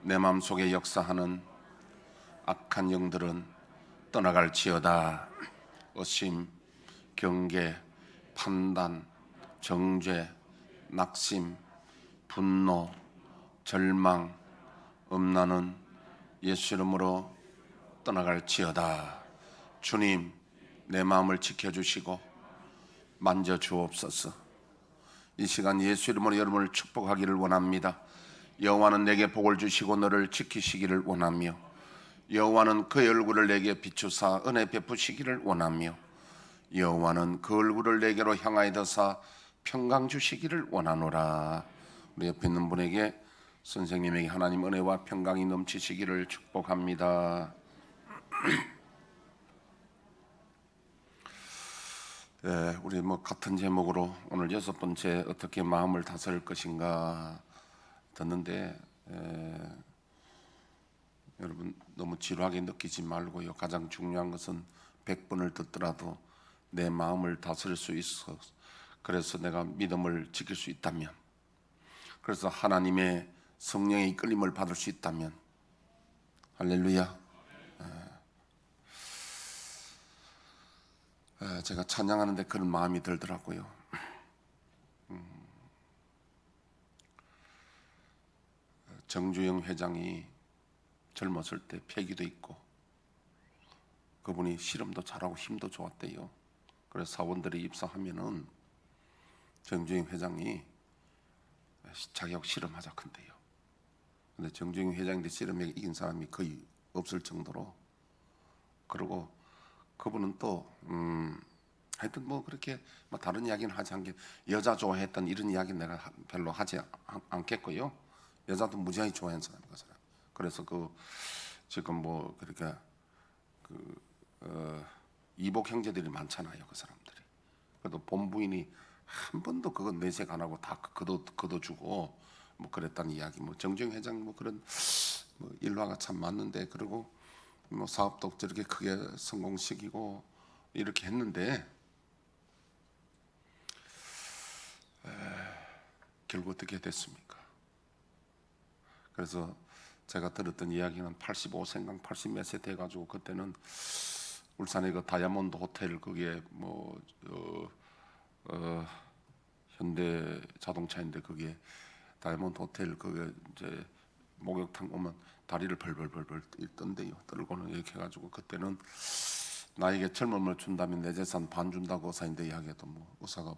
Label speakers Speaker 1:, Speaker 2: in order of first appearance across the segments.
Speaker 1: 내 마음속에 역사하는 악한 영들은 떠나갈지어다. 의심, 경계, 판단, 정죄, 낙심, 분노, 절망, 음란은 예수 이름으로 떠나갈지어다. 주님, 내 마음을 지켜주시고 만져주옵소서. 이 시간 예수 이름으로 여러분을 축복하기를 원합니다. 여호와는 내게 복을 주시고 너를 지키시기를 원하며, 여호와는 그의 얼굴을 내게 비추사 은혜 베푸시기를 원하며, 여호와는 그 얼굴을 내게로 향하여서 평강 주시기를 원하노라. 우리 옆에 있는 분에게, 선생님에게 하나님 은혜와 평강이 넘치시기를 축복합니다. 네, 우리 같은 제목으로 오늘 6번째 어떻게 마음을 다스릴 것인가 듣는데, 여러분 너무 지루하게 느끼지 말고요. 가장 중요한 것은 100번을 듣더라도 내 마음을 다스릴 수 있어. 그래서 내가 믿음을 지킬 수 있다면, 그래서 하나님의 성령의 이끌림을 받을 수 있다면, 할렐루야. 제가 찬양하는데 그런 마음이 들더라고요. 정주영 회장이 젊었을 때 패기도 있고 그분이 실험도 잘하고 힘도 좋았대요. 그래서 사원들이 입사하면은 정주영 회장이 자격 실험하자 큰데요. 근데 정주영 회장인데 실험에 이긴 사람이 거의 없을 정도로, 그리고 그분은 또 하여튼 그렇게 다른 이야기는 하지 않게, 여자 좋아했던 이런 이야기는 내가 별로 하지 않겠고요. 여자도 무지하게 좋아하는 사람, 그 사람. 그래서 지금 그렇게 이복 형제들이 많잖아요, 그 사람들이. 그래도 본부인이 한 번도 그거 내색 안 하고 다 걷어주고 그랬다는 이야기. 정주영 회장 그런 일화가 참 많는데, 그리고 사업도 저렇게 크게 성공시키고 이렇게 했는데, 결국 어떻게 됐습니까? 그래서 제가 들었던 이야기는 85생강 80몇 세 돼가지고, 그때는 울산의 그 다이아몬드 호텔, 그게 현대 자동차인데, 그게 다이아몬드 호텔, 그게 이제 목욕탕 오면 다리를 벌벌 떨던데요. 떨고는 이렇게 해가지고, 그때는 나에게 젊음을 준다면 내 재산 반 준다고 의사인데 이야기해도 의사가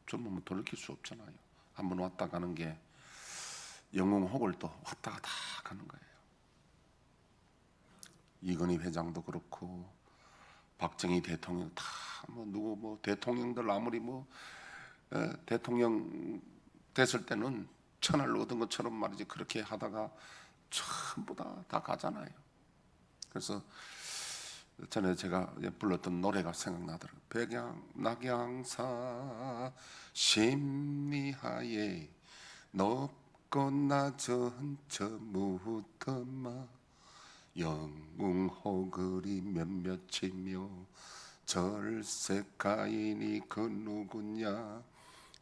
Speaker 1: 젊음을 돌이킬 수 없잖아요. 한번 왔다 가는 게 영웅혹을 또 왔다 갔다 가는 거예요. 이건희 회장도 그렇고 박정희 대통령 다 누구 대통령들 아무리 대통령 됐을 때는 천을 얻은 것처럼 말이지, 그렇게 하다가 전부 다 가잖아요. 그래서 전에 제가 불렀던 노래가 생각나더라고요. 백양낙양사 심리하에 높고 낮은 저 무덤아, 영웅호글이 몇몇이며 절세가인이 그 누구냐,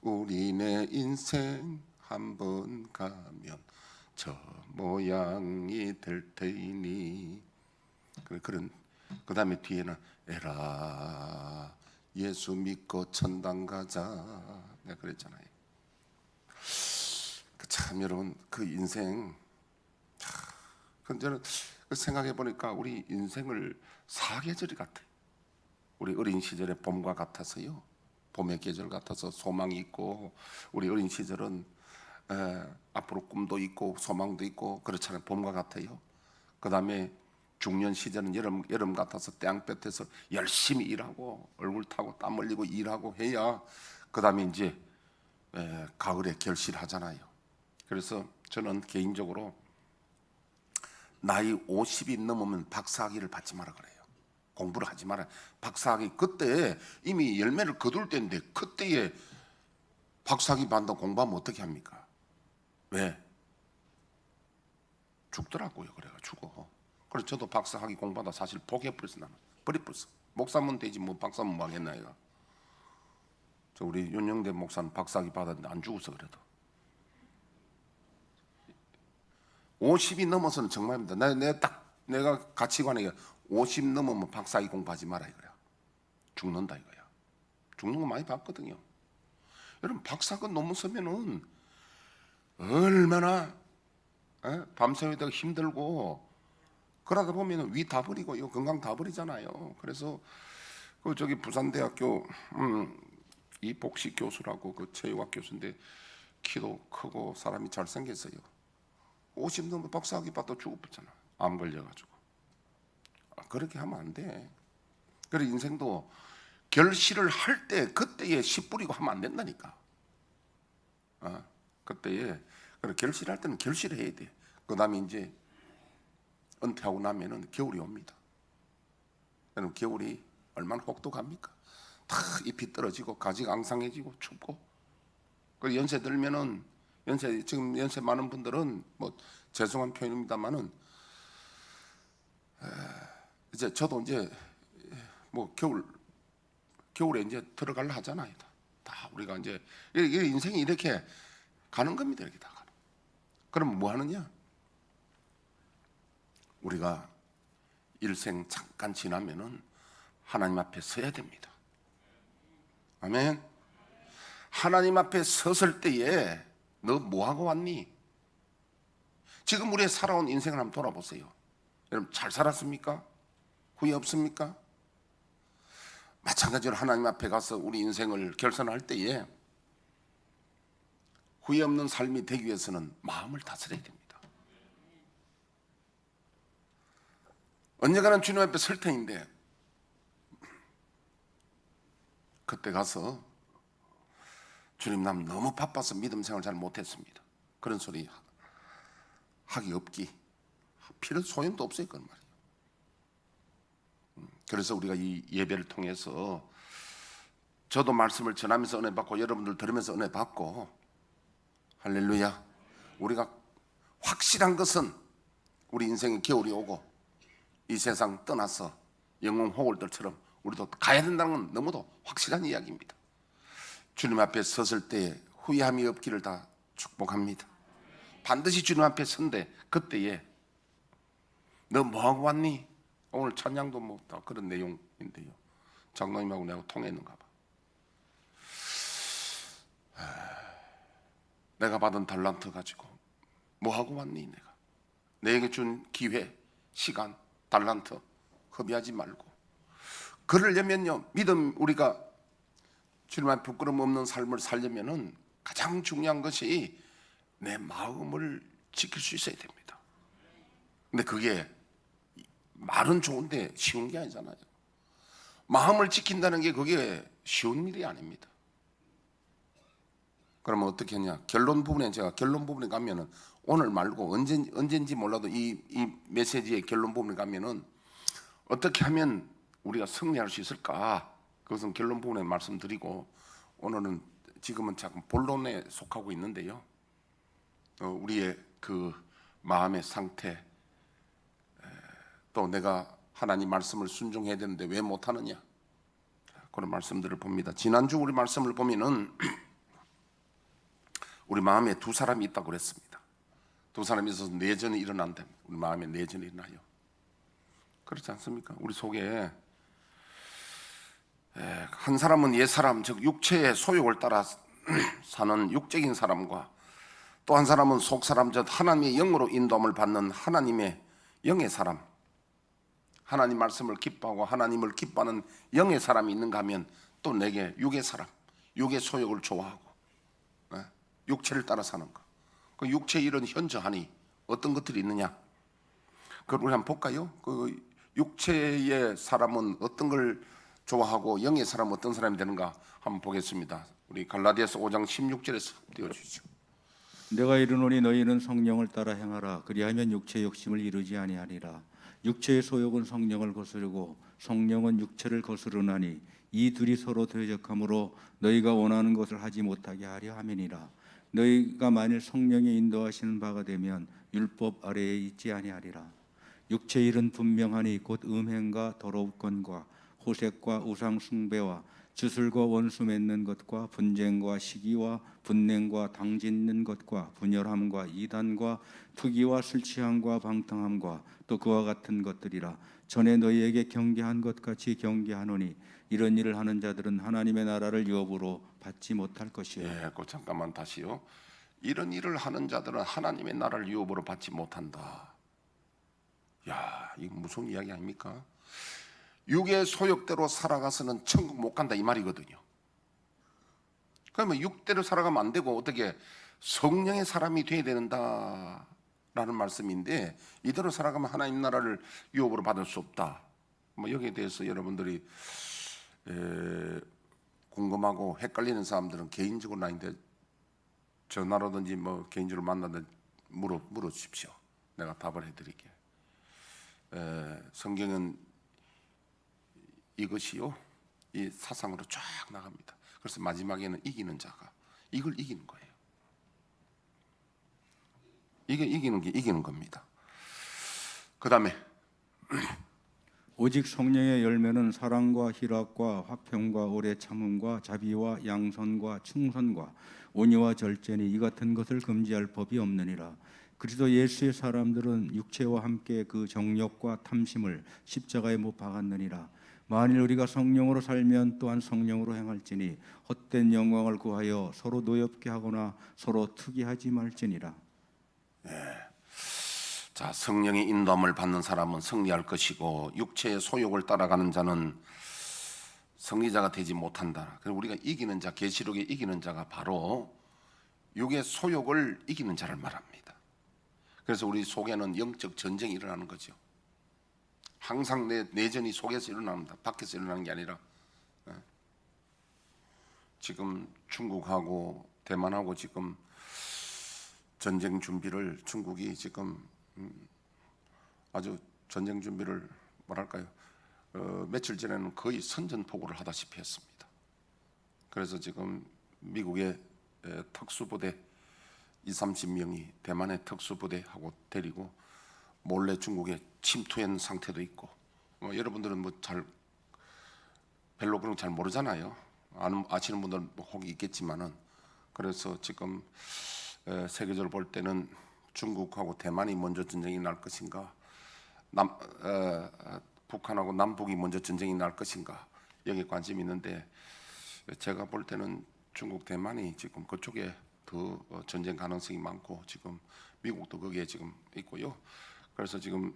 Speaker 1: 우리네 인생 한번 가면 저 모양이 될 테이니. 그런, 그 다음에 뒤에는 에라 예수 믿고 천당 가자, 내가 그랬잖아요. 참 여러분, 그 인생, 저는 생각해 보니까 우리 인생을 사계절이 같아요. 우리 어린 시절의 봄과 같아서요, 봄의 계절 같아서 소망이 있고, 우리 어린 시절은 앞으로 꿈도 있고 소망도 있고 그렇잖아요. 봄과 같아요. 그 다음에 중년 시절은 여름 같아서 땡볕에서 열심히 일하고 얼굴 타고 땀 흘리고 일하고 해야 그 다음에 이제 가을에 결실하잖아요. 그래서 저는 개인적으로 나이 50이 넘으면 박사학위를 받지 마라 그래요. 공부를 하지 마라. 박사학위, 그때 이미 열매를 거둘 때인데 그때에 박사학위 받는다고 공부하면 어떻게 합니까? 왜? 죽더라고요. 그래가지고. 그래서 저도 박사학위 공부하다 사실 포기해버렸어. 나는 버려버렸어. 목사면 되지 박사면 뭐 하겠나 이거. 저 우리 윤영대 목사는 박사학위 받았는데 안 죽었어. 그래도 50이 넘어서는 정말입니다. 내가 가치관이 50 넘으면 박사학위 공부하지 마라 이거야. 죽는다 이거야. 죽는 거 많이 봤거든요. 여러분 박사학위 논문 쓰면은 얼마나 밤새우다가 힘들고 그러다 보면은 위 다 버리고요, 건강 다 버리잖아요. 그래서 그 저기 부산대학교 이복식 교수라고 그 체육학 교수인데 키도 크고 사람이 잘생겼어요. 50 넘으면 박사학위 받다 죽었잖아. 암 걸려가지고. 그렇게 하면 안 돼. 그래 인생도 결실을 할 때 그때에 씨 뿌리고 하면 안 된다니까. 그때에 그래 결실할 때는 결실해야 돼. 그 다음에 이제 은퇴하고 나면은 겨울이 옵니다. 여러분 겨울이 얼마나 혹독합니까? 다 잎이 떨어지고 가지가 앙상해지고 춥고. 그 연세 들면은 지금 연세 많은 분들은 뭐 죄송한 표현입니다만은 이제 저도 이제 뭐 겨울에 이제 들어가려 하잖아요. 다 우리가 이제 인생이 이렇게 가는 겁니다. 이렇게 다 가는. 그럼 뭐 하느냐? 우리가 일생 잠깐 지나면은 하나님 앞에 서야 됩니다. 아멘. 하나님 앞에 섰을 때에 너 뭐하고 왔니? 지금 우리의 살아온 인생을 한번 돌아보세요. 여러분 잘 살았습니까? 후회 없습니까? 마찬가지로 하나님 앞에 가서 우리 인생을 결산할 때에 후회 없는 삶이 되기 위해서는 마음을 다스려야 됩니다. 언젠가는 주님 앞에 설 텐데 그때 가서 주님 난 너무 바빠서 믿음 생활 잘 못했습니다. 그런 소리 하기 없기 필요 소용도 없어요. 그런 말이에요. 그래서 우리가 이 예배를 통해서 저도 말씀을 전하면서 은혜 받고 여러분들 들으면서 은혜 받고 할렐루야. 우리가 확실한 것은 우리 인생에 겨울이 오고 이 세상 떠나서 영웅 호걸들처럼 우리도 가야 된다는 건 너무도 확실한 이야기입니다. 주님 앞에 섰을 때 후회함이 없기를 다 축복합니다. 반드시 주님 앞에 선대 그때에 너 뭐하고 왔니? 오늘 찬양도 뭐 다 그런 내용인데요. 장로님하고 내가 통했는가 봐. 내가 받은 달란트 가지고 뭐하고 왔니? 내게 준 기회, 시간, 달란트 허비하지 말고 그러려면요 믿음 우리가 주님 앞에 부끄럼 없는 삶을 살려면은 가장 중요한 것이 내 마음을 지킬 수 있어야 됩니다. 근데 그게 말은 좋은데 쉬운 게 아니잖아요. 마음을 지킨다는 게 그게 쉬운 일이 아닙니다. 그러면 어떻게 하냐? 제가 결론 부분에 가면은 오늘 말고 언젠지 몰라도 이 메시지의 결론 부분에 가면은 어떻게 하면 우리가 승리할 수 있을까? 그것은 결론 부분에 말씀드리고 오늘은 지금은 잠깐 본론에 속하고 있는데요. 우리의 그 마음의 상태 또 내가 하나님 말씀을 순종해야 되는데 왜 못하느냐 그런 말씀들을 봅니다. 지난주 우리 말씀을 보면은 우리 마음에 두 사람이 있다고 그랬습니다. 두 사람이 있어서 내전이 일어난다. 우리 마음에 내전이 일어나요. 그렇지 않습니까? 우리 속에 한 사람은 옛사람 즉 육체의 소욕을 따라 사는 육적인 사람과 또 한 사람은 속사람 즉 하나님의 영으로 인도함을 받는 하나님의 영의 사람, 하나님 말씀을 기뻐하고 하나님을 기뻐하는 영의 사람이 있는가 하면 또 내게 육의 사람, 육의 소욕을 좋아하고 육체를 따라 사는 것. 그 육체의 이런 현저하니 어떤 것들이 있느냐? 그걸 우리 한번 볼까요? 그 육체의 사람은 어떤 걸 좋아하고 영의 사람은 어떤 사람이 되는가 한번 보겠습니다. 우리 갈라디아서 5장 16절에서 띄워주시죠.
Speaker 2: 내가 이르노니 너희는 성령을 따라 행하라. 그리하면 육체의 욕심을 이루지 아니하리라. 육체의 소욕은 성령을 거스르고 성령은 육체를 거스르나니 이 둘이 서로 대적하므로 너희가 원하는 것을 하지 못하게 하려 함이니라. 너희가 만일 성령의 인도하시는 바가 되면 율법 아래에 있지 아니하리라. 육체의 일은 분명하니 곧 음행과 더러움과 호색과 우상 숭배와 주술과 원수 맺는 것과 분쟁과 시기와 분냉과 당짓는 것과 분열함과 이단과 투기와 술 취함과 방탕함과 또 그와 같은 것들이라. 전에 너희에게 경계한 것 같이 경계하노니 이런 일을 하는 자들은 하나님의 나라를 유업으로 받지 못할 것이요.
Speaker 1: 예, 그 잠깐만 다시요. 이런 일을 하는 자들은 하나님의 나라를 유업으로 받지 못한다. 야, 이거 무슨 이야기 아닙니까? 육의 소욕대로 살아가서는 천국 못 간다 이 말이거든요. 그러면 육대로 살아가면 안 되고 어떻게 성령의 사람이 돼야 된다라는 말씀인데, 이대로 살아가면 하나님 나라를 유업으로 받을 수 없다. 뭐 여기에 대해서 여러분들이 궁금하고 헷갈리는 사람들은 개인적으로 나한테 전화로든지 뭐 개인적으로 만나든 물어주십시오. 내가 답을 해드릴게. 성경은 이것이요, 이 사상으로 쫙 나갑니다. 그래서 마지막에는 이기는 자가 이걸 이기는 거예요. 이게 이기는 게 이기는 겁니다. 그 다음에
Speaker 2: 오직 성령의 열매는 사랑과 희락과 화평과 오래 참음과 자비와 양선과 충선과 온유와 절제니 이 같은 것을 금지할 법이 없느니라. 그리스도 예수의 사람들은 육체와 함께 그 정욕과 탐심을 십자가에 못 박았느니라. 만일 우리가 성령으로 살면 또한 성령으로 행할지니 헛된 영광을 구하여 서로 노엽게 하거나 서로 투기하지 말지니라.
Speaker 1: 자, 성령의 인도함을 받는 사람은 승리할 것이고 육체의 소욕을 따라가는 자는 승리자가 되지 못한다. 그래서 우리가 이기는 자, 계시록에 이기는 자가 바로 육의 소욕을 이기는 자를 말합니다. 그래서 우리 속에는 영적 전쟁이 일어나는 거죠. 항상 내전이 속에서 일어납니다. 밖에서 일어나는 게 아니라. 지금 중국하고 대만하고 지금 전쟁 준비를, 중국이 지금 아주 전쟁 준비를 뭐랄까요, 며칠 전에는 거의 선전포고를 하다시피 했습니다. 그래서 지금 미국의 특수부대 20-30명이 대만의 특수부대하고 데리고 몰래 중국에 침투한 상태도 있고, 여러분들은 뭐 별로 그런 거 잘 모르잖아요. 아시는 분들은 뭐 혹이 있겠지만은, 그래서 지금 세계적으로 볼 때는 중국하고 대만이 먼저 전쟁이 날 것인가, 북한하고 남북이 먼저 전쟁이 날 것인가, 여기에 관심이 있는데, 제가 볼 때는 중국 대만이 지금 그쪽에 더 전쟁 가능성이 많고, 지금 미국도 거기에 지금 있고요. 그래서 지금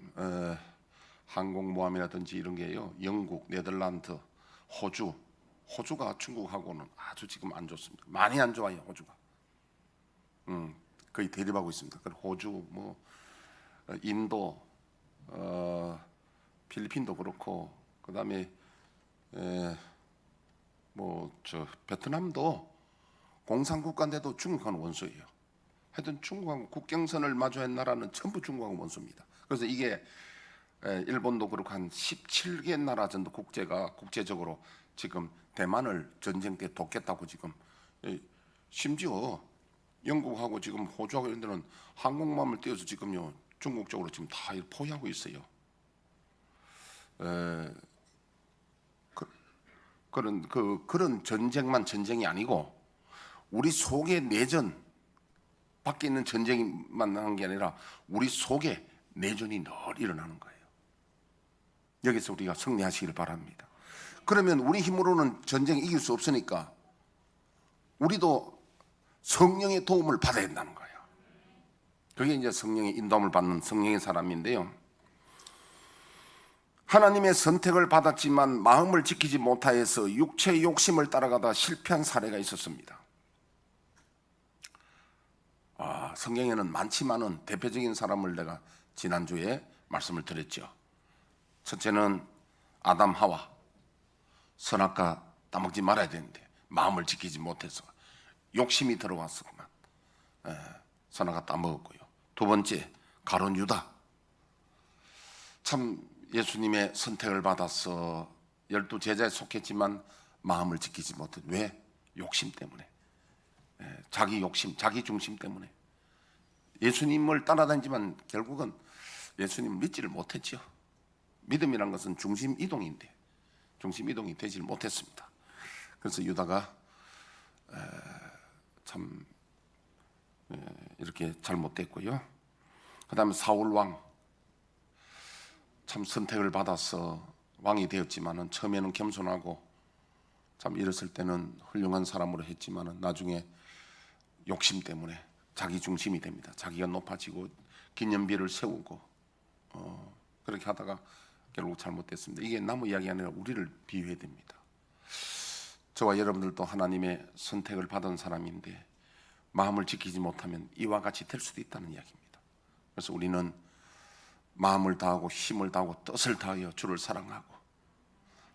Speaker 1: 항공모함이라든지 이런 게요, 영국, 네덜란드, 호주가 중국하고는 아주 지금 안 좋습니다. 많이 안 좋아요. 호주가 거의 대립하고 있습니다. 그리고 호주, 뭐 인도, 필리핀도 그렇고, 그다음에 베트남도 공산국가인데도 중국하고는 원수예요. 하여튼 중국하고 국경선을 마주한 나라는 전부 중국하고 원수입니다. 그래서 이게 일본도 그렇고 한 17개 나라 정도 국제적으로 지금 대만을 전쟁 때 돕겠다고 지금, 심지어 영국하고 지금 호주하고 이런 데는 항공모함을 띄워서 지금요 중국 쪽으로 지금 다 포위하고 있어요. 그런 전쟁만 전쟁이 아니고 우리 속의 내전, 밖에 있는 전쟁만 하는 게 아니라 우리 속에 내전이 늘 일어나는 거예요. 여기서 우리가 승리하시길 바랍니다. 그러면 우리 힘으로는 전쟁 이길 수 없으니까 우리도 성령의 도움을 받아야 된다는 거예요. 그게 이제 성령의 인도함을 받는 성령의 사람인데요. 하나님의 선택을 받았지만 마음을 지키지 못하여서 육체의 욕심을 따라가다 실패한 사례가 있었습니다. 성경에는 많지만은 대표적인 사람을 내가 지난주에 말씀을 드렸죠. 첫째는 아담 하와, 선악과 따먹지 말아야 되는데 마음을 지키지 못해서 욕심이 들어왔었구만. 선악과 따먹었고요. 두 번째, 가룟 유다. 참 예수님의 선택을 받아서 12 제자에 속했지만 마음을 지키지 못해. 왜? 욕심 때문에. 자기 욕심, 자기 중심 때문에. 예수님을 따라다니지만 결국은 예수님 믿지를 못했죠. 믿음이란 것은 중심 이동인데 중심 이동이 되질 못했습니다. 그래서 유다가 참 이렇게 잘못됐고요. 그다음에 사울 왕, 참 선택을 받아서 왕이 되었지만은 처음에는 겸손하고 참 이랬을 때는 훌륭한 사람으로 했지만은 나중에 욕심 때문에 자기 중심이 됩니다. 자기가 높아지고 기념비를 세우고 그렇게 하다가 결국 잘못됐습니다. 이게 나무 이야기 아니라 우리를 비유해야 됩니다. 저와 여러분들도 하나님의 선택을 받은 사람인데 마음을 지키지 못하면 이와 같이 될 수도 있다는 이야기입니다. 그래서 우리는 마음을 다하고 힘을 다하고 뜻을 다하여 주를 사랑하고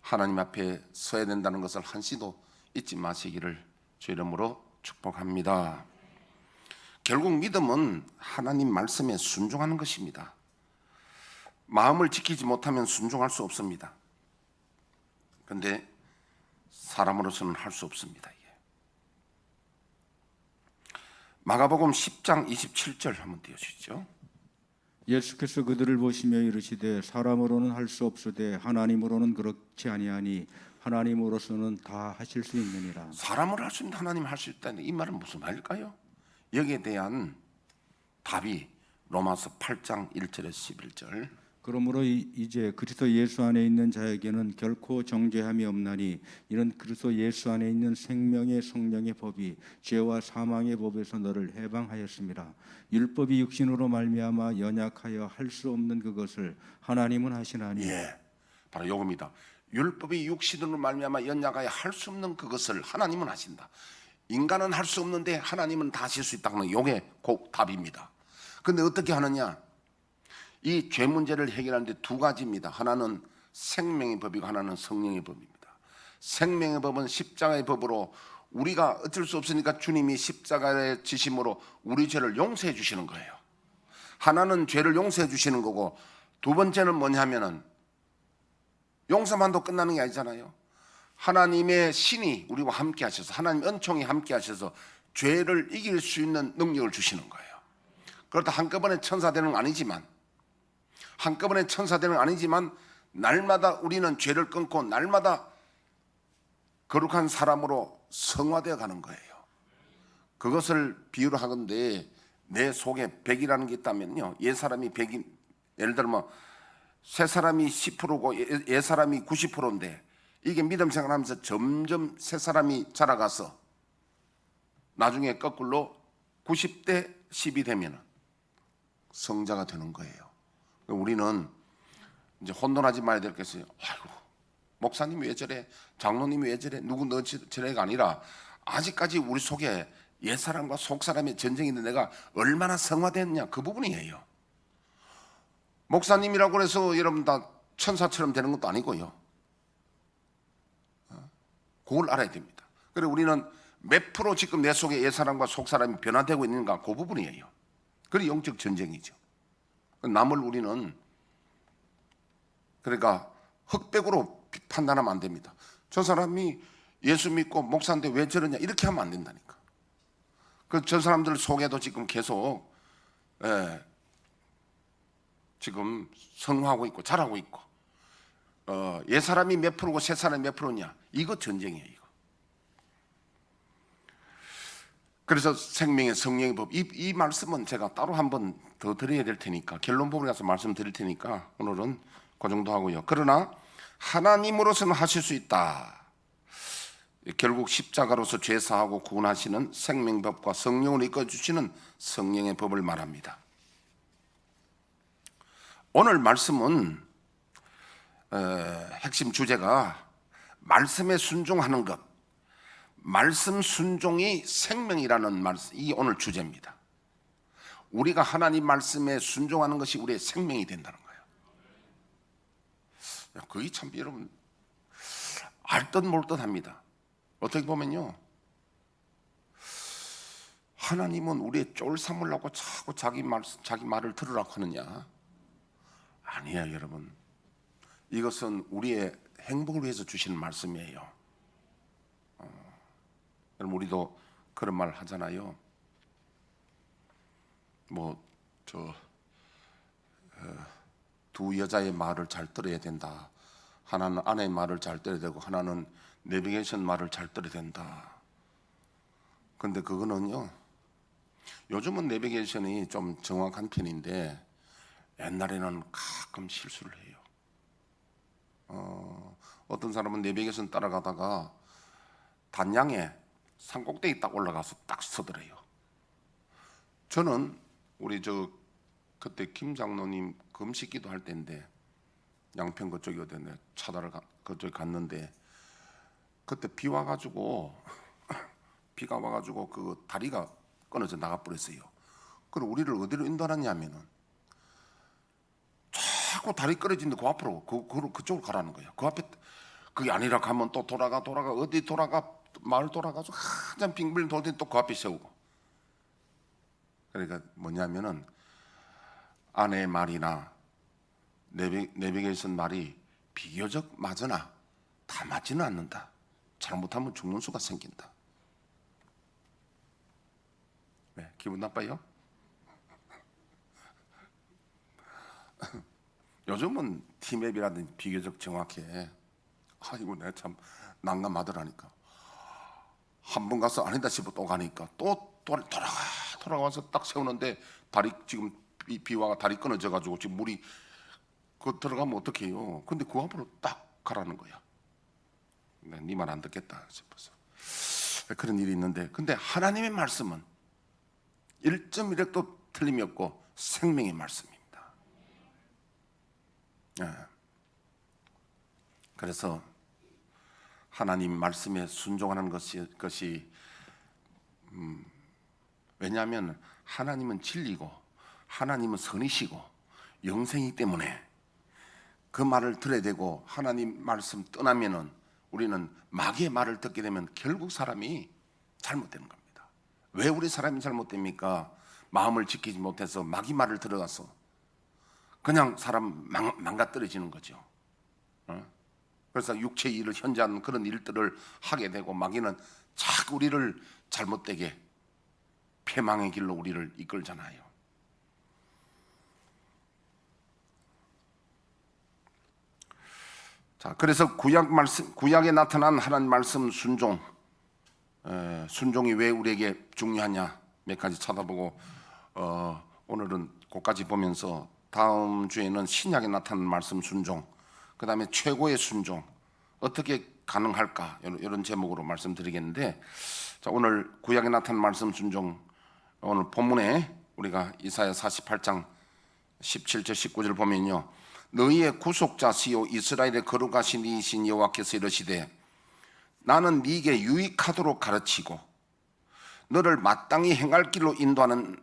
Speaker 1: 하나님 앞에 서야 된다는 것을 한시도 잊지 마시기를 주 이름으로 축복합니다. 결국 믿음은 하나님 말씀에 순종하는 것입니다. 마음을 지키지 못하면 순종할 수 없습니다. 그런데 사람으로서는 할 수 없습니다. 마가복음 10장 27절 한번 띄워주시죠.
Speaker 2: 예수께서 그들을 보시며 이르시되 사람으로는 할 수 없으되 하나님으로는 그렇지 아니하니 하나님으로서는 다 하실 수 있느니라.
Speaker 1: 사람으로 할 수 있는 하나님 할 수 있다는 이 말은 무슨 말일까요? 여기에 대한 답이 로마서 8장 1절에서 11절.
Speaker 2: 그러므로 이제 그리스도 예수 안에 있는 자에게는 결코 정죄함이 없나니 이는 그리스도 예수 안에 있는 생명의 성령의 법이 죄와 사망의 법에서 너를 해방하였습니다. 율법이 육신으로 말미암아 연약하여 할 수 없는 그것을 하나님은 하시나니.
Speaker 1: 바로 요겁니다. 율법이 육신으로 말미암아 연약하여 할 수 없는 그것을 하나님은 하신다. 인간은 할 수 없는데 하나님은 다 하실 수 있다는 요게 곧 답입니다. 근데 어떻게 하느냐? 이 죄 문제를 해결하는데 두 가지입니다. 하나는 생명의 법이고 하나는 성령의 법입니다. 생명의 법은 십자가의 법으로 우리가 어쩔 수 없으니까 주님이 십자가의 지심으로 우리 죄를 용서해 주시는 거예요. 하나는 죄를 용서해 주시는 거고 두 번째는 뭐냐면은 용서만도 끝나는 게 아니잖아요. 하나님의 신이 우리와 함께 하셔서 하나님 은총이 함께 하셔서 죄를 이길 수 있는 능력을 주시는 거예요. 그렇다 한꺼번에 천사 되는 건 아니지만 날마다 우리는 죄를 끊고 날마다 거룩한 사람으로 성화되어 가는 거예요. 그것을 비유로 하건대 내 속에 100이라는 게 있다면요, 옛사람이 100이, 예를 들면 새 사람이 10%고 옛사람이 90%인데 이게 믿음 생활하면서 점점 새 사람이 자라가서 나중에 거꾸로 90대 10이 되면 성자가 되는 거예요. 우리는 이제 혼돈하지 말아야 될 게 있어요. 아이고, 목사님이 왜 저래? 장로님이 왜 저래? 누구 너 저래가 아니라 아직까지 우리 속에 옛사람과 속사람의 전쟁이 있는데 내가 얼마나 성화됐냐, 그 부분이에요. 목사님이라고 해서 여러분 다 천사처럼 되는 것도 아니고요. 그걸 알아야 됩니다. 그리고 우리는 몇 프로 지금 내 속에 옛사람과 속사람이 변화되고 있는가, 그 부분이에요. 그게 영적 전쟁이죠. 남을 우리는 그러니까 흑백으로 판단하면 안 됩니다. 저 사람이 예수 믿고 목사인데 왜 저러냐, 이렇게 하면 안 된다니까. 그 저 사람들 속에도 지금 계속 지금 성화하고 있고 자라고 있고 옛 사람이 몇 프로고 새 사람이 몇 프로냐, 이거 전쟁이에요. 이거. 그래서 생명의 성령의 법, 이 말씀은 제가 따로 한번 더 드려야 될 테니까 결론 부분에 가서 말씀드릴 테니까 오늘은 그 정도 하고요. 그러나 하나님으로서는 하실 수 있다. 결국 십자가로서 죄사하고 구원하시는 생명법과 성령으로 이끌어주시는 성령의 법을 말합니다. 오늘 말씀은 핵심 주제가 말씀에 순종하는 것, 말씀 순종이 생명이라는 말씀, 이 오늘 주제입니다. 우리가 하나님 말씀에 순종하는 것이 우리의 생명이 된다는 거예요. 그게 참 여러분 알듯 몰듯 합니다. 어떻게 보면요, 하나님은 우리의 쫄 삼으려고 자꾸 자기 말을 들으라고 하느냐? 아니에요, 여러분. 이것은 우리의 행복을 위해서 주시는 말씀이에요. 여러분, 우리도 그런 말 하잖아요. 두 여자의 말을 잘 들어야 된다. 하나는 아내의 말을 잘 들어야 되고 하나는 내비게이션 말을 잘 들어야 된다. 근데 그거는요, 요즘은 내비게이션이 좀 정확한 편인데 옛날에는 가끔 실수를 해요. 어떤 사람은 내비게이션 따라가다가 단양에 산꼭대기 딱 올라가서 딱 서더래요. 저는 우리 그때 김 장로님 금식기도 할 때인데 양평 그쪽이 어딘데 그쪽에 갔는데 그때 비가 와가지고 그 다리가 끊어져 나가 버렸어요. 그리고 우리를 어디로 인도하냐면은 자꾸 다리 끊어진데 그 앞으로 그쪽으로 가라는 거야. 그 앞에 그게 아니라 가면 또 돌아가 어디 돌아가 마을 돌아가서 한참 빙빙 돌더니 또 그 앞에 세우고. 그러니까 뭐냐면은 아내의 말이나 내비게이션 말이 비교적 맞으나 다 맞지는 않는다. 잘못하면 죽는 수가 생긴다. 네, 기분 나빠요? 요즘은 티맵이라든지 비교적 정확해. 아이고 내가 참 난감하더라니까. 한 번 가서 아니다 싶어 또 가니까 또 돌아가서 딱 세우는데 다리 지금 비와가 다리 끊어져 가지고 지금 물이 그 들어가면 어떡해요. 근데 그 앞으로 딱 가라는 거야. 네 말 안 듣겠다 싶어서 그런 일이 있는데, 근데 하나님의 말씀은 1.1획도 틀림이 없고 생명의 말씀입니다. 네. 그래서 하나님 말씀에 순종하는 것이 왜냐하면 하나님은 진리고 하나님은 선이시고 영생이기 때문에 그 말을 들어야 되고, 하나님 말씀 떠나면은 우리는 마귀의 말을 듣게 되면 결국 사람이 잘못되는 겁니다. 왜 우리 사람이 잘못됩니까? 마음을 지키지 못해서 마귀 말을 들어가서 그냥 사람 망가뜨려지는 거죠. 그래서 육체의 일을 현재하는 그런 일들을 하게 되고, 마귀는 자꾸 우리를 잘못되게 패망의 길로 우리를 이끌잖아요. 자, 그래서 구약에 나타난 하나님 말씀 순종이 왜 우리에게 중요하냐 몇 가지 찾아보고, 오늘은 그까지 보면서 다음 주에는 신약에 나타난 말씀 순종, 그 다음에 최고의 순종 어떻게 가능할까, 이런 제목으로 말씀드리겠는데, 자, 오늘 구약에 나타난 말씀 순종, 오늘 본문에 우리가 이사야 48장 17절 19절 보면요, 너희의 구속자시요 이스라엘의 거룩하신 이신 여호와께서 이르시되 나는 네게 유익하도록 가르치고 너를 마땅히 행할 길로 인도하는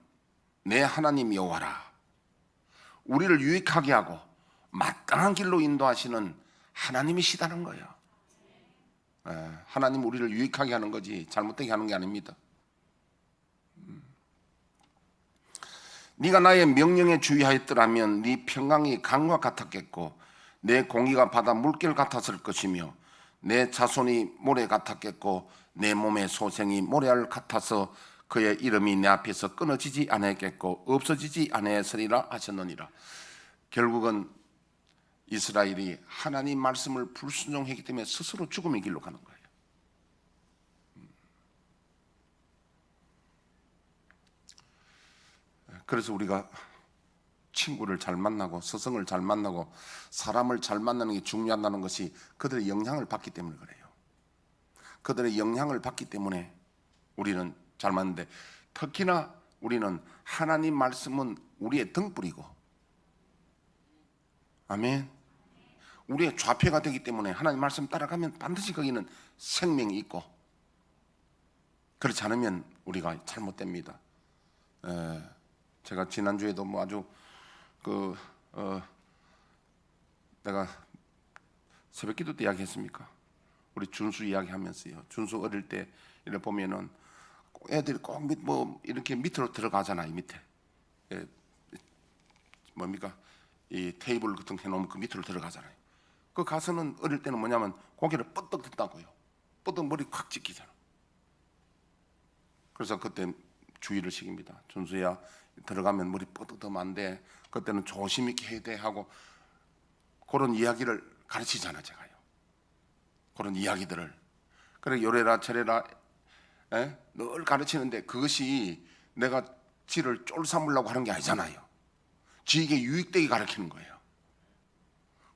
Speaker 1: 내 하나님 여호와라. 우리를 유익하게 하고 마땅한 길로 인도하시는 하나님이시다는 거예요. 하나님 우리를 유익하게 하는 거지 잘못되게 하는 게 아닙니다. 네가 나의 명령에 주의하였더라면 네 평강이 강과 같았겠고 내 공의가 바다 물결 같았을 것이며 내 자손이 모래 같았겠고 내 몸의 소생이 모래알 같아서 그의 이름이 내 앞에서 끊어지지 아니했겠고 없어지지 아니했으리라 하셨느니라. 결국은 이스라엘이 하나님 말씀을 불순종했기 때문에 스스로 죽음의 길로 가는 거예요. 그래서 우리가 친구를 잘 만나고 스승을 잘 만나고 사람을 잘 만나는 게 중요하다는 것이 그들의 영향을 받기 때문에 그래요. 그들의 영향을 받기 때문에 우리는 잘 맞는데, 특히나 우리는 하나님 말씀은 우리의 등불이고, 아멘, 우리의 좌표가 되기 때문에 하나님 말씀 따라가면 반드시 거기는 생명이 있고, 그렇지 않으면 우리가 잘못됩니다. 제가 지난주에도 뭐 아주 내가 새벽기도 때 이야기했습니까? 우리 준수 이야기하면서요. 준수 어릴 때 이래 보면은 애들이 꼭 뭐 이렇게 밑으로 들어가잖아요. 밑에 뭡니까? 이 테이블 같은 거 해놓으면 그 밑으로 들어가잖아요. 그 가서는 어릴 때는 뭐냐면 고개를 뻗떡 든다고요. 뻗떡 머리 콱 찍히잖아. 그래서 그때 주의를 시킵니다. 준수야, 들어가면 머리 뻗떡 뜨면 안 돼. 그때는 조심 있게 해야 돼 하고, 그런 이야기를 가르치잖아 제가요. 그런 이야기들을. 그래 요래라 저래라 늘 가르치는데 그것이 내가 지를 쫄삼으려고 하는 게 아니잖아요. 지에게 유익되게 가르치는 거예요.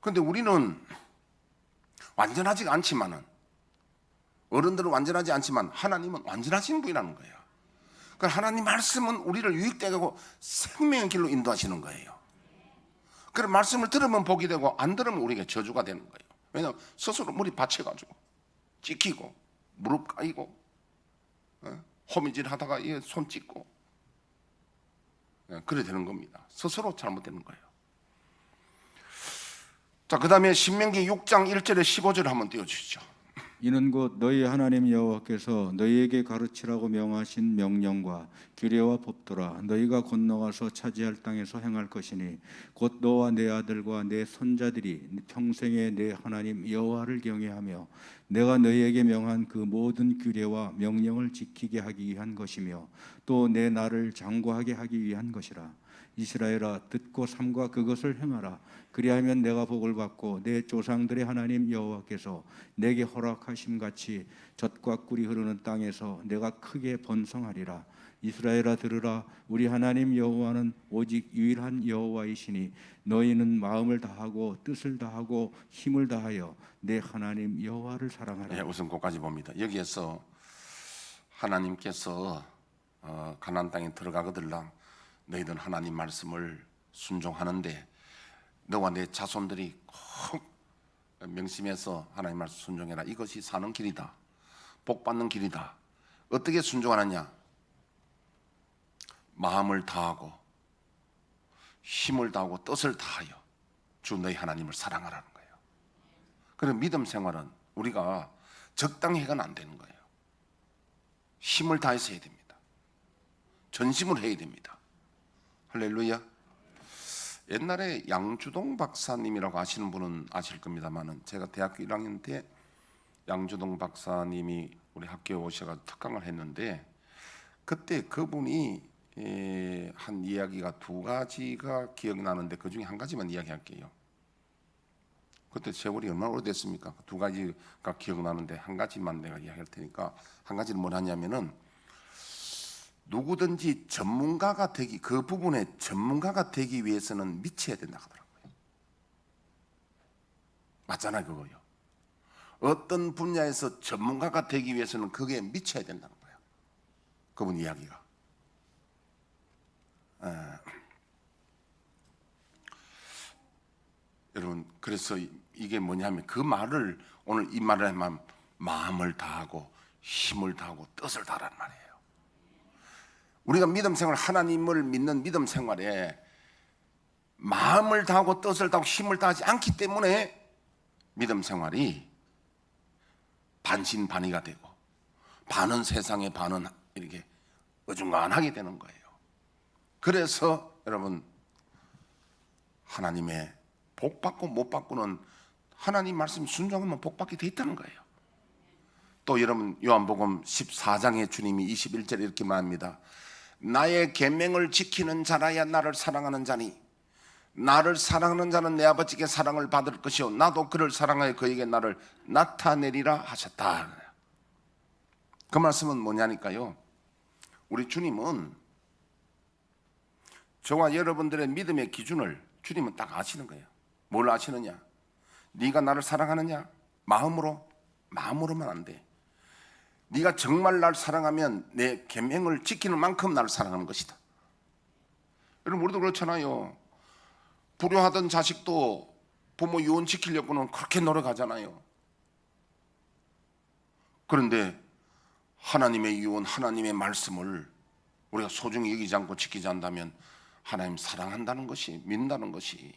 Speaker 1: 그런데 우리는 완전하지가 않지만은, 어른들은 완전하지 않지만 하나님은 완전하신 분이라는 거예요. 그러니까 하나님 말씀은 우리를 유익되게 하고 생명의 길로 인도하시는 거예요. 그런 말씀을 들으면 복이 되고 안 들으면 우리에게 저주가 되는 거예요. 왜냐하면 스스로 물이 받쳐가지고 찍히고 무릎 까이고 호미질 하다가 손 찢고 그래 되는 겁니다. 스스로 잘못되는 거예요. 자, 그 다음에 신명기 6장 1절에 15절 한번 띄워주시죠.
Speaker 2: 이는 곧 너희 하나님 여호와께서 너희에게 가르치라고 명하신 명령과 규례와 법도라. 너희가 건너가서 차지할 땅에서 행할 것이니 곧 너와 내 아들과 내 손자들이 평생에 내 하나님 여호와를 경외하며 내가 너희에게 명한 그 모든 규례와 명령을 지키게 하기 위한 것이며 또 내 나를 장구하게 하기 위한 것이라. 이스라엘아, 듣고 삼가 그것을 행하라. 그리하면 내가 복을 받고 내 조상들의 하나님 여호와께서 내게 허락하심 같이 젖과 꿀이 흐르는 땅에서 내가 크게 번성하리라. 이스라엘아, 들으라. 우리 하나님 여호와는 오직 유일한 여호와이시니 너희는 마음을 다하고 뜻을 다하고 힘을 다하여 내 하나님 여호와를 사랑하라.
Speaker 1: 네, 우선 거기까지 봅니다. 여기에서 하나님께서 가나안 땅에 들어가거들랑 너희들 하나님 말씀을 순종하는데 너와 내 자손들이 꼭 명심해서 하나님 말씀 순종해라. 이것이 사는 길이다. 복 받는 길이다. 어떻게 순종하느냐? 마음을 다하고 힘을 다하고 뜻을 다하여 주 너희 하나님을 사랑하라는 거예요. 그래서 믿음 생활은 우리가 적당히 해서는 안 되는 거예요. 힘을 다해서 해야 됩니다. 전심을 해야 됩니다. 할렐루야. 옛날에 양주동 박사님이라고 아시는 분은 아실 겁니다만은 제가 대학교 1학년 때 양주동 박사님이 우리 학교에 오셔서 특강을 했는데 그때 그분이 한 이야기가 두 가지가 기억나는데 그 중에 한 가지만 이야기할게요. 그때 세월이 얼마나 오래됐습니까? 두 가지가 기억나는데 한 가지만 내가 이야기할 테니까 한 가지는 뭐냐면은 누구든지 전문가가 되기, 그 부분에 전문가가 되기 위해서는 미쳐야 된다고 하더라고요. 맞잖아요, 그거요. 어떤 분야에서 전문가가 되기 위해서는 그게 미쳐야 된다는 거예요. 그분 이야기가. 여러분, 그래서 이게 뭐냐면 그 말을 오늘 이 말을 하면 마음을 다하고 힘을 다하고 뜻을 다하라는 말이에요. 우리가 믿음 생활, 하나님을 믿는 믿음 생활에 마음을 다하고 뜻을 다하고 힘을 다하지 않기 때문에 믿음 생활이 반신반의가 되고 반은 세상에 반은 이렇게 어중간하게 되는 거예요. 그래서 여러분 하나님의 복 받고 못 받고는 하나님 말씀 순종하면 복 받게 돼 있다는 거예요. 또 여러분 요한복음 14장에 주님이 21절에 이렇게 말합니다. 나의 계명을 지키는 자라야 나를 사랑하는 자니 나를 사랑하는 자는 내 아버지께 사랑을 받을 것이요 나도 그를 사랑하여 그에게 나를 나타내리라 하셨다. 그 말씀은 뭐냐니까요. 우리 주님은 저와 여러분들의 믿음의 기준을 주님은 딱 아시는 거예요. 뭘 아시느냐? 네가 나를 사랑하느냐? 마음으로만 안 돼. 네가 정말 나를 사랑하면 내 계명을 지키는 만큼 나를 사랑하는 것이다. 여러분 우리도 그렇잖아요. 불효하던 자식도 부모 유언 지키려고는 그렇게 노력하잖아요. 그런데 하나님의 유언, 하나님의 말씀을 우리가 소중히 여기지 않고 지키지 않다면 하나님 사랑한다는 것이, 믿는다는 것이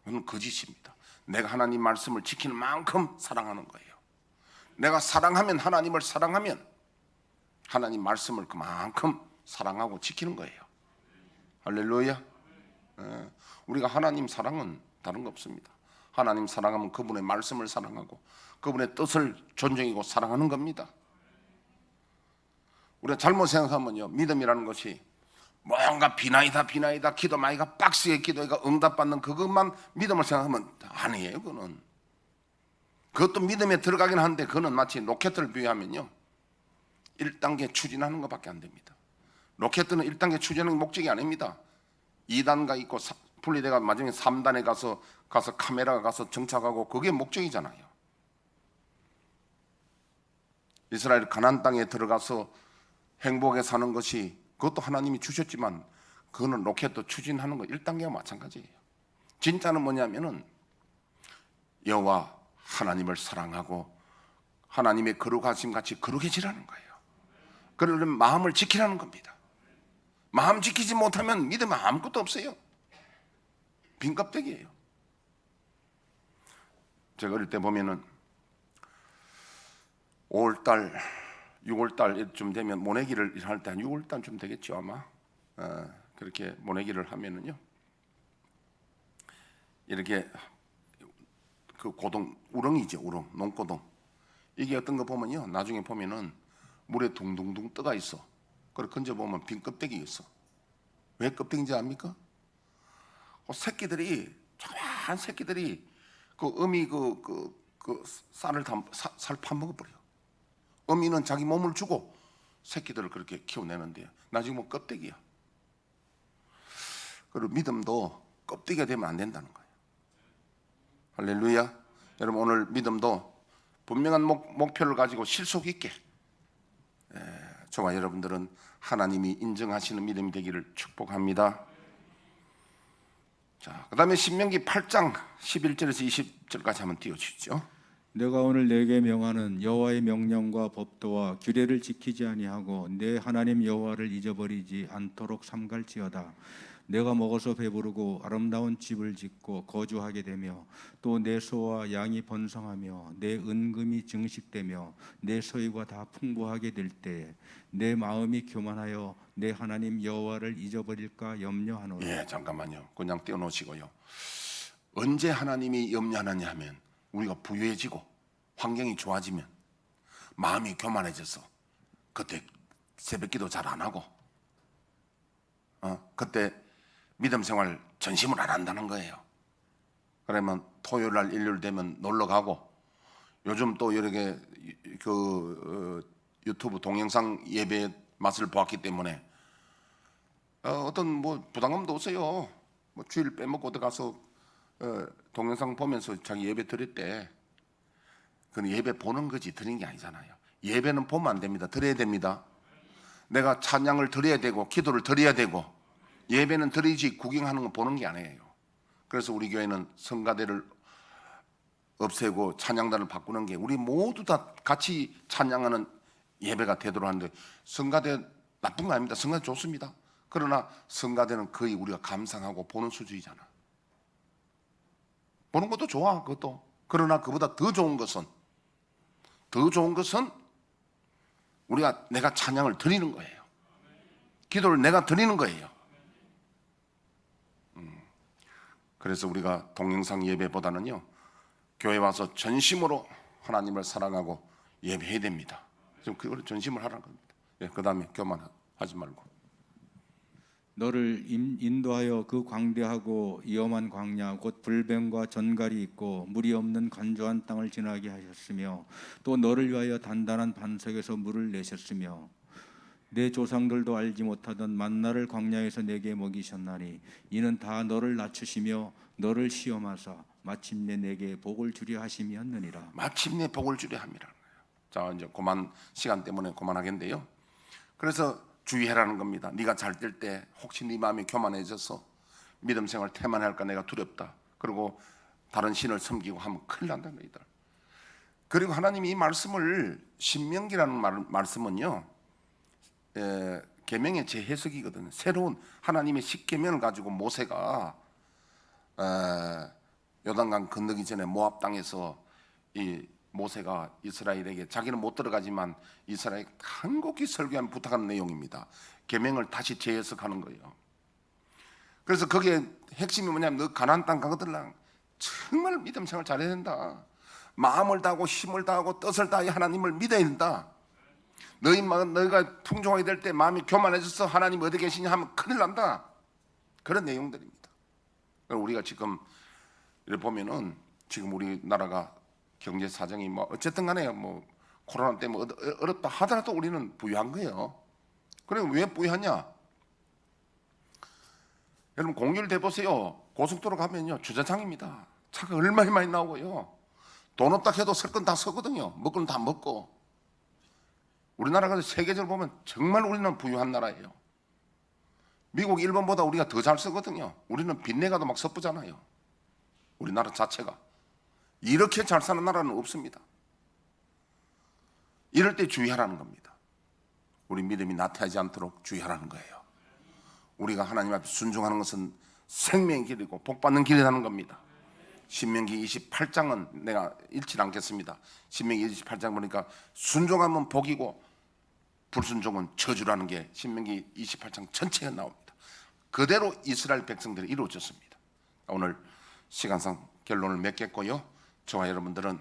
Speaker 1: 그건 거짓입니다. 내가 하나님 말씀을 지키는 만큼 사랑하는 거예요. 내가 사랑하면, 하나님을 사랑하면 하나님 말씀을 그만큼 사랑하고 지키는 거예요. 할렐루야. 우리가 하나님 사랑은 다른 거 없습니다. 하나님 사랑하면 그분의 말씀을 사랑하고 그분의 뜻을 존중하고 사랑하는 겁니다. 우리가 잘못 생각하면요, 믿음이라는 것이 뭔가 비나이다 기도 많이가 박스에 기도가 응답받는 그것만 믿음을 생각하면 아니에요. 그거는 그것도 믿음에 들어가긴 하는데 그거는 마치 로켓을 비유하면요 1단계 추진하는 것밖에 안 됩니다. 로켓은 1단계 추진하는 목적이 아닙니다. 2단가 있고 분리돼가 마지막에 3단에 가서 카메라가 가서 정착하고 그게 목적이잖아요. 이스라엘 가나안 땅에 들어가서 행복에 사는 것이 그것도 하나님이 주셨지만 그거는 로켓도 추진하는 거 1단계와 마찬가지예요. 진짜는 뭐냐면은 여호와 하나님을 사랑하고 하나님의 거룩하심 같이 거룩해지라는 거예요. 그러려면 마음을 지키라는 겁니다. 마음 지키지 못하면 믿으면 아무것도 없어요. 빈 껍데기예요. 제가 어릴 때 보면은 5월달, 6월달쯤 되면 모내기를 할 때 한 6월달쯤 되겠죠 아마. 그렇게 모내기를 하면은요 이렇게 그 고동 우렁이죠 우렁 농고동 이게 어떤 거 보면요 나중에 보면은 물에 둥둥둥 떠가 있어. 그걸 건져 보면 빈 껍데기 있어. 왜 껍데기인지 압니까? 새끼들이 조그만 새끼들이 그 어미 그 쌀을 살 파먹어 버려. 어미는 자기 몸을 주고 새끼들을 그렇게 키워내는데요. 나중에 뭐 껍데기야. 그리고 믿음도 껍데기가 되면 안 된다는 거예요. 할렐루야. 여러분 오늘 믿음도 분명한 목표를 가지고 실속 있게 저와 여러분들은 하나님이 인정하시는 믿음이 되기를 축복합니다. 자, 그 다음에 신명기 8장 11절에서 20절까지 한번 띄워주시죠.
Speaker 2: 내가 오늘 내게 명하는 여호와의 명령과 법도와 규례를 지키지 아니하고 내 하나님 여호와를 잊어버리지 않도록 삼갈지어다. 내가 먹어서 배부르고 아름다운 집을 짓고 거주하게 되며 또 내 소와 양이 번성하며 내 은금이 증식되며 내 소유가 다 풍부하게 될 때 내 마음이 교만하여 내 하나님 여호와를 잊어버릴까 염려하노라.
Speaker 1: 예, 잠깐만요. 그냥 띄워놓으시고요. 언제 하나님이 염려하느냐 하면 우리가 부유해지고 환경이 좋아지면 마음이 교만해져서 그때 새벽기도 잘 안 하고 그때 믿음 생활 전심을 안 한다는 거예요. 그러면 토요일 날 일요일 되면 놀러 가고 요즘 또 여러 개 유튜브 동영상 예배 맛을 보았기 때문에 어떤 뭐 부담감도 없어요. 뭐 주일 빼먹고 어디 가서 동영상 보면서 자기 예배 드릴 때 그건 예배 보는 거지 드리는 게 아니잖아요. 예배는 보면 안 됩니다. 드려야 됩니다. 내가 찬양을 드려야 되고 기도를 드려야 되고 예배는 드리지 구경하는 거 보는 게 아니에요. 그래서 우리 교회는 성가대를 없애고 찬양단을 바꾸는 게 우리 모두 다 같이 찬양하는 예배가 되도록 하는데 성가대 나쁜 거 아닙니다. 성가대 좋습니다. 그러나 성가대는 거의 우리가 감상하고 보는 수준이잖아. 보는 것도 좋아 그것도. 그러나 그보다 더 좋은 것은 내가 찬양을 드리는 거예요. 기도를 내가 드리는 거예요. 그래서 우리가 동영상 예배보다는요 교회 와서 전심으로 하나님을 사랑하고 예배해야 됩니다. 지금 그걸 전심을 하라는 겁니다. 그 다음에 교만하지 말고
Speaker 2: 너를 인도하여 그 광대하고 위험한 광야 곧 불뱀과 전갈이 있고 물이 없는 건조한 땅을 지나게 하셨으며 또 너를 위하여 단단한 반석에서 물을 내셨으며 내 조상들도 알지 못하던 만나를 광야에서 내게 먹이셨나니 이는 다 너를 낮추시며 너를 시험하사 마침내 내게 복을 주려 하심이었느니라.
Speaker 1: 마침내 복을 주려 함이라는 거예요. 자 이제 시간 때문에 그만하겠는데요. 그래서 주의해라는 겁니다. 네가 잘 될 때 혹시 네 마음이 교만해져서 믿음 생활 태만할까 내가 두렵다. 그리고 다른 신을 섬기고 하면 큰일 난다는 거이다. 그리고 하나님이 이 말씀을 신명기라는 말씀은요 계명의 재해석이거든요. 새로운 하나님의 십계명을 가지고 모세가 요단강 건너기 전에 모압 땅에서 이 모세가 이스라엘에게 자기는 못 들어가지만 이스라엘 간곡히 설교한 부탁하는 내용입니다. 계명을 다시 재해석하는 거예요. 그래서 거기에 핵심이 뭐냐면 너 가나안 땅 가거들랑 정말 믿음 생활 잘해야 된다. 마음을 다하고 힘을 다하고 뜻을 다해 하나님을 믿어야 된다. 너희가 풍족하게 될 때 마음이 교만해져서 하나님 어디 계시냐 하면 큰일 난다. 그런 내용들입니다. 우리가 지금 이렇게 보면은 지금 우리나라가 경제 사정이 뭐 어쨌든 간에 뭐 코로나 때문에 어렵다 하더라도 우리는 부유한 거예요. 그럼 왜 부유하냐? 여러분 공유를 대보세요. 고속도로 가면요 주차장입니다. 차가 얼마나 많이 나오고요. 돈 없다 해도 설 건 다 서거든요. 먹을 건 다 먹고. 우리나라가 세계적으로 보면 정말 우리는 부유한 나라예요. 미국, 일본보다 우리가 더 잘 쓰거든요. 우리는 빚내가도 막 섣부잖아요. 우리나라 자체가. 이렇게 잘 사는 나라는 없습니다. 이럴 때 주의하라는 겁니다. 우리 믿음이 나태하지 않도록 주의하라는 거예요. 우리가 하나님 앞에 순종하는 것은 생명의 길이고 복받는 길이라는 겁니다. 신명기 28장은 내가 읽지 않겠습니다. 신명기 28장 보니까 순종하면 복이고 불순종은 저주라는 게 신명기 28장 전체에 나옵니다. 그대로 이스라엘 백성들이 이루어졌습니다. 오늘 시간상 결론을 맺겠고요. 저와 여러분들은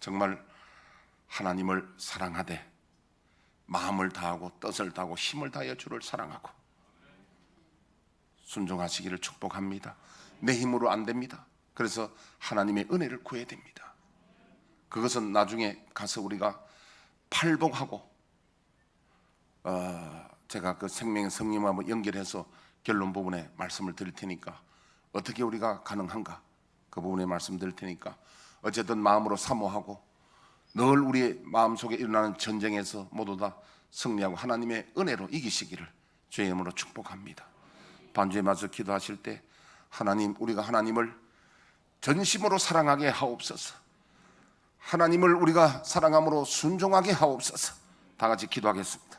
Speaker 1: 정말 하나님을 사랑하되 마음을 다하고 뜻을 다하고 힘을 다하여 주를 사랑하고 순종하시기를 축복합니다. 내 힘으로 안 됩니다. 그래서 하나님의 은혜를 구해야 됩니다. 그것은 나중에 가서 우리가 팔복하고 제가 그 생명의 성령하고 연결해서 결론 부분에 말씀을 드릴 테니까 어떻게 우리가 가능한가 그 부분에 말씀드릴 테니까 어쨌든 마음으로 사모하고 늘 우리의 마음속에 일어나는 전쟁에서 모두 다 승리하고 하나님의 은혜로 이기시기를 주의 이름으로 축복합니다. 반주에 맞서 기도하실 때 하나님 우리가 하나님을 전심으로 사랑하게 하옵소서. 하나님을 우리가 사랑함으로 순종하게 하옵소서. 다 같이 기도하겠습니다.